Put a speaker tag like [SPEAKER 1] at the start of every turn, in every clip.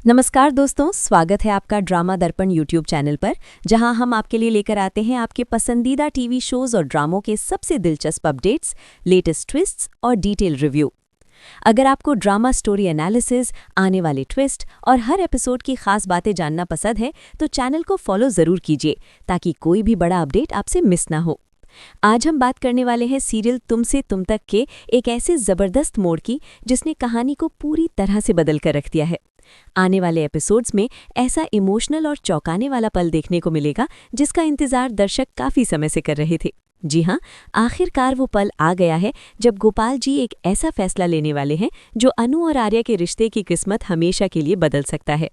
[SPEAKER 1] नमस्कार दोस्तों, स्वागत है आपका ड्रामा दर्पण यूट्यूब चैनल पर, जहां हम आपके लिए लेकर आते हैं आपके पसंदीदा टीवी शोज और ड्रामों के सबसे दिलचस्प अपडेट्स, लेटेस्ट ट्विस्ट्स और डिटेल रिव्यू। अगर आपको ड्रामा स्टोरी एनालिसिस, आने वाले ट्विस्ट और हर एपिसोड की खास बातें जानना पसंद है तो चैनल को फॉलो ज़रूर कीजिए ताकि कोई भी बड़ा अपडेट आपसे मिस ना हो। आज हम बात करने वाले हैं सीरियल तुम से तुम तक के एक ऐसे ज़बरदस्त मोड़ की जिसने कहानी को पूरी तरह से बदल कर रख दिया है। आने वाले एपिसोड्स में ऐसा इमोशनल और चौंकाने वाला पल देखने को मिलेगा जिसका इंतजार दर्शक काफी समय से कर रहे थे। जी हाँ, आखिरकार वो पल आ गया है जब गोपाल जी एक ऐसा फैसला लेने वाले हैं जो अनु और आर्या के रिश्ते की किस्मत हमेशा के लिए बदल सकता है।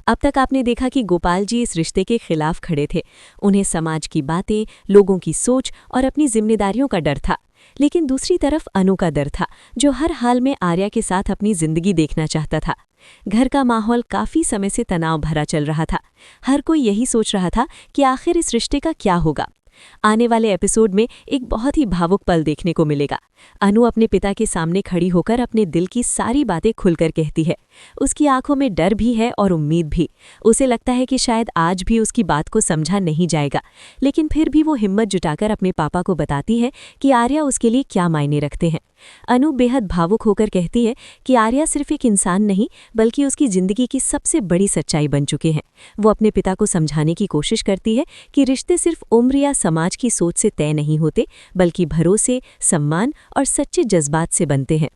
[SPEAKER 1] अब तक आपने देखा कि गोपाल जी इस रिश्ते के खिलाफ खड़े थे। उन्हें समाज की बातें, लोगों की सोच और अपनी जिम्मेदारियों का डर था। लेकिन दूसरी तरफ अनु का डर था, जो हर हाल में आर्या के साथ अपनी जिंदगी देखना चाहता था। घर का माहौल काफी समय से तनाव भरा चल रहा था। हर कोई यही सोच रहा था कि आखिर इस रिश्ते का क्या होगा। आने वाले एपिसोड में एक बहुत ही भावुक पल देखने को मिलेगा। अनु अपने पिता के सामने खड़ी होकर अपने दिल की सारी बातें खुलकर कहती है। उसकी आंखों में डर भी है और उम्मीद भी। उसे लगता है कि शायद आज भी उसकी बात को समझा नहीं जाएगा, लेकिन फिर भी वो हिम्मत जुटाकर अपने पापा को बताती है कि आर्या उसके लिए क्या मायने रखते हैं। अनु बेहद भावुक होकर कहती है कि आर्या सिर्फ एक इंसान नहीं बल्कि उसकी जिंदगी की सबसे बड़ी सच्चाई बन चुके हैं। वो अपने पिता को समझाने की कोशिश करती है कि रिश्ते सिर्फ उम्र या समाज की सोच से तय नहीं होते, बल्कि भरोसे, सम्मान और सच्चे जज्बात से बनते हैं।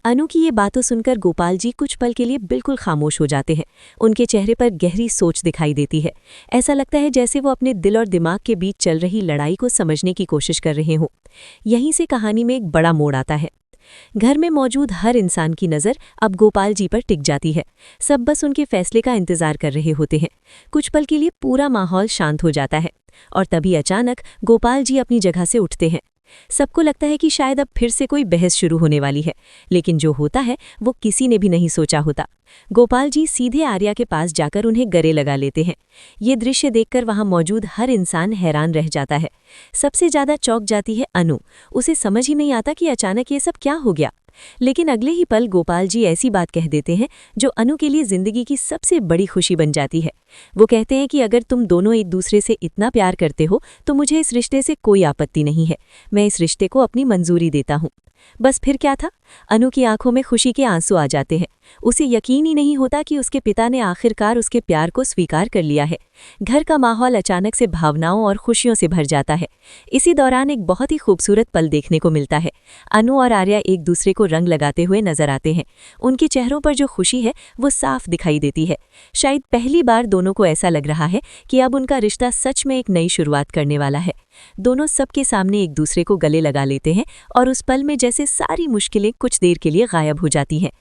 [SPEAKER 1] अनु की ये बातों सुनकर गोपाल जी कुछ पल के लिए बिल्कुल खामोश हो जाते हैं। उनके चेहरे पर गहरी सोच दिखाई देती है। ऐसा लगता है जैसे वो अपने दिल और दिमाग के बीच चल रही लड़ाई को समझने की कोशिश कर रहे हों। यहीं से कहानी में एक बड़ा मोड़ आता है। घर में मौजूद हर इंसान की नज़र अब गोपाल जी पर टिक जाती है। सब बस उनके फैसले का इंतजार कर रहे होते हैं। कुछ पल के लिए पूरा माहौल शांत हो जाता है और तभी अचानक गोपाल जी अपनी जगह से उठते हैं। सबको लगता है कि शायद अब फिर से कोई बहस शुरू होने वाली है, लेकिन जो होता है वो किसी ने भी नहीं सोचा होता। गोपाल जी सीधे आर्या के पास जाकर उन्हें गले लगा लेते हैं। ये दृश्य देखकर वहां मौजूद हर इंसान हैरान रह जाता है। सबसे ज्यादा चौंक जाती है अनु। उसे समझ ही नहीं आता कि अचानक ये सब क्या हो गया। लेकिन अगले ही पल गोपाल जी ऐसी बात कह देते हैं जो अनु के लिए जिंदगी की सबसे बड़ी खुशी बन जाती है। वो कहते हैं कि अगर तुम दोनों एक दूसरे से इतना प्यार करते हो तो मुझे इस रिश्ते से कोई आपत्ति नहीं है। मैं इस रिश्ते को अपनी मंजूरी देता हूँ। बस फिर क्या था? अनु की आंखों में खुशी के आंसू आ जाते हैं। उसे यकीन ही नहीं होता कि उसके पिता ने आखिरकार उसके प्यार को स्वीकार कर लिया है। घर का माहौल अचानक से भावनाओं और खुशियों से भर जाता है। इसी दौरान एक बहुत ही खूबसूरत पल देखने को मिलता है। अनु और आर्या एक दूसरे को रंग लगाते हुए नजर आते हैं। उनके चेहरों पर जो खुशी है वो साफ दिखाई देती है। शायद पहली बार दोनों को ऐसा लग रहा है कि अब उनका रिश्ता सच में एक नई शुरुआत करने वाला है। दोनों सबके सामने एक दूसरे को गले लगा लेते हैं और उस पल में जैसे सारी मुश्किलें कुछ देर के लिए गायब हो जाती हैं।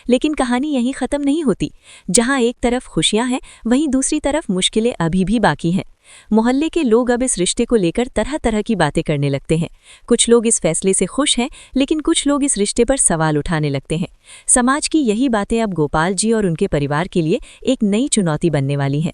[SPEAKER 1] लेकिन कहानी यहीं खत्म नहीं होती। जहां एक तरफ खुशियां हैं, वहीं दूसरी तरफ मुश्किलें अभी भी बाकी हैं। मोहल्ले के लोग अब इस रिश्ते को लेकर तरह तरह की बातें करने लगते हैं। कुछ लोग इस फैसले से खुश हैं, लेकिन कुछ लोग इस रिश्ते पर सवाल उठाने लगते हैं। समाज की यही बातें अब गोपाल जी और उनके परिवार के लिए एक नई चुनौती बनने वाली हैं।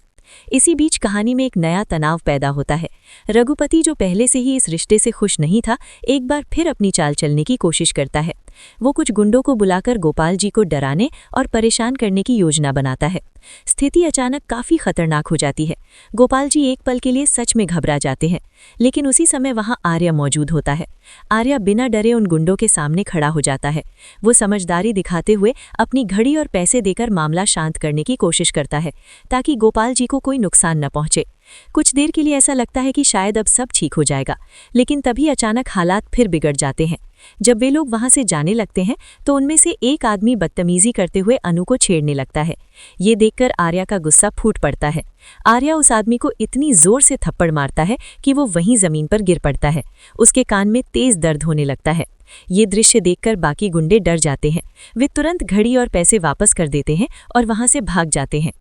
[SPEAKER 1] इसी बीच कहानी में एक नया तनाव पैदा होता है। रघुपति, जो पहले से ही इस रिश्ते से खुश नहीं था, एक बार फिर अपनी चाल चलने की कोशिश करता है। वो कुछ गुंडों को बुलाकर गोपाल जी को डराने और परेशान करने की योजना बनाता है। स्थिति अचानक काफी खतरनाक हो जाती है। गोपाल जी एक पल के लिए सच में घबरा जाते हैं, लेकिन उसी समय वहां आर्या मौजूद होता है। आर्या बिना डरे उन गुंडों के सामने खड़ा हो जाता है। वो समझदारी दिखाते हुए अपनी घड़ी और पैसे देकर मामला शांत करने की कोशिश करता है ताकि गोपाल जी को कोई नुकसान न पहुंचे। कुछ देर के लिए ऐसा लगता है कि शायद अब सब ठीक हो जाएगा, लेकिन तभी अचानक हालात फिर बिगड़ जाते हैं। जब वे लोग वहां से जाने लगते हैं तो उनमें से एक आदमी बदतमीजी करते हुए अनु को छेड़ने लगता है। ये देखकर आर्या का गुस्सा फूट पड़ता है। आर्या उस आदमी को इतनी जोर से थप्पड़ मारता है कि वो वहीं जमीन पर गिर पड़ता है। उसके कान में तेज दर्द होने लगता है। ये दृश्य देखकर बाकी गुंडे डर जाते हैं। वे तुरंत घड़ी और पैसे वापस कर देते हैं और वहां से भाग जाते हैं।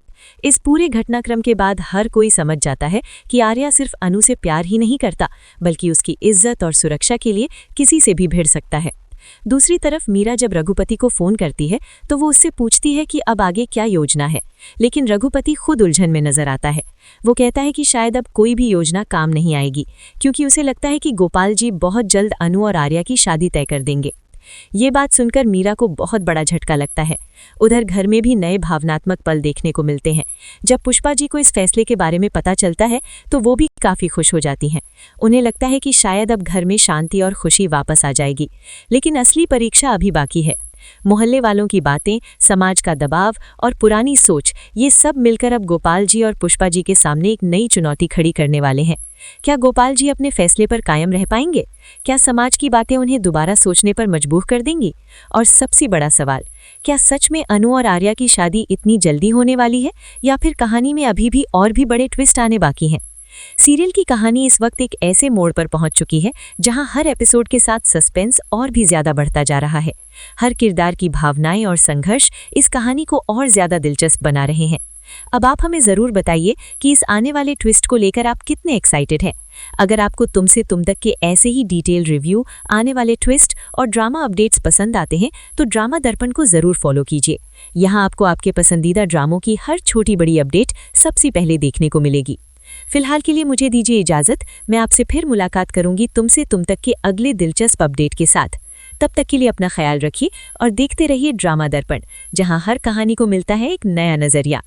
[SPEAKER 1] इस पूरे घटनाक्रम के बाद हर कोई समझ जाता है कि आर्या सिर्फ अनु से प्यार ही नहीं करता, बल्कि उसकी इज्जत और सुरक्षा के लिए किसी से भी भिड़ सकता है। दूसरी तरफ मीरा जब रघुपति को फोन करती है तो वो उससे पूछती है कि अब आगे क्या योजना है, लेकिन रघुपति खुद उलझन में नजर आता है। वो कहता है कि शायद अब कोई भी योजना काम नहीं आएगी, क्योंकि उसे लगता है कि गोपाल जी बहुत जल्द अनु और आर्या की शादी तय कर देंगे।
[SPEAKER 2] ये बात सुनकर मीरा को बहुत बड़ा झटका लगता है। उधर घर में भी नए भावनात्मक पल देखने को मिलते हैं। जब पुष्पा जी को इस फैसले के बारे में पता चलता है तो वो भी काफ़ी खुश हो जाती हैं। उन्हें लगता है कि शायद अब घर में शांति और खुशी वापस आ जाएगी। लेकिन असली परीक्षा अभी बाकी है। मोहल्ले वालों की बातें, समाज का दबाव और पुरानी सोच, ये सब मिलकर अब गोपाल जी और पुष्पा जी के सामने एक नई चुनौती खड़ी करने वाले हैं। क्या गोपाल जी अपने फैसले पर कायम रह पाएंगे? क्या समाज की बातें उन्हें दोबारा सोचने पर मजबूर कर देंगी? और सबसे बड़ा सवाल, क्या सच में अनु और आर्या की शादी इतनी जल्दी होने वाली है या फिर कहानी में अभी भी और भी बड़े ट्विस्ट आने बाकी हैं? सीरियल की कहानी इस वक्त एक ऐसे मोड़ पर पहुंच चुकी है जहां हर एपिसोड के साथ सस्पेंस और भी ज्यादा बढ़ता जा रहा है। हर किरदार की भावनाएं और संघर्ष इस कहानी को और ज्यादा दिलचस्प बना रहे हैं। अब आप हमें ज़रूर बताइए कि इस आने वाले ट्विस्ट को लेकर आप कितने एक्साइटेड हैं। अगर आपको तुम से तुम तक के ऐसे ही डिटेल रिव्यू, आने वाले ट्विस्ट और ड्रामा अपडेट्स पसंद आते हैं तो ड्रामा दर्पण को ज़रूर फॉलो कीजिए। यहाँ आपको आपके पसंदीदा ड्रामों की हर छोटी बड़ी अपडेट सबसे पहले देखने को मिलेगी। फिलहाल के लिए मुझे दीजिए इजाज़त। मैं आपसे फिर मुलाकात करूंगी तुम से तुम तक के अगले दिलचस्प अपडेट के साथ। तब तक के लिए अपना ख्याल रखिए और देखते रहिए ड्रामा दर्पण, जहां हर कहानी को मिलता है एक नया नजरिया।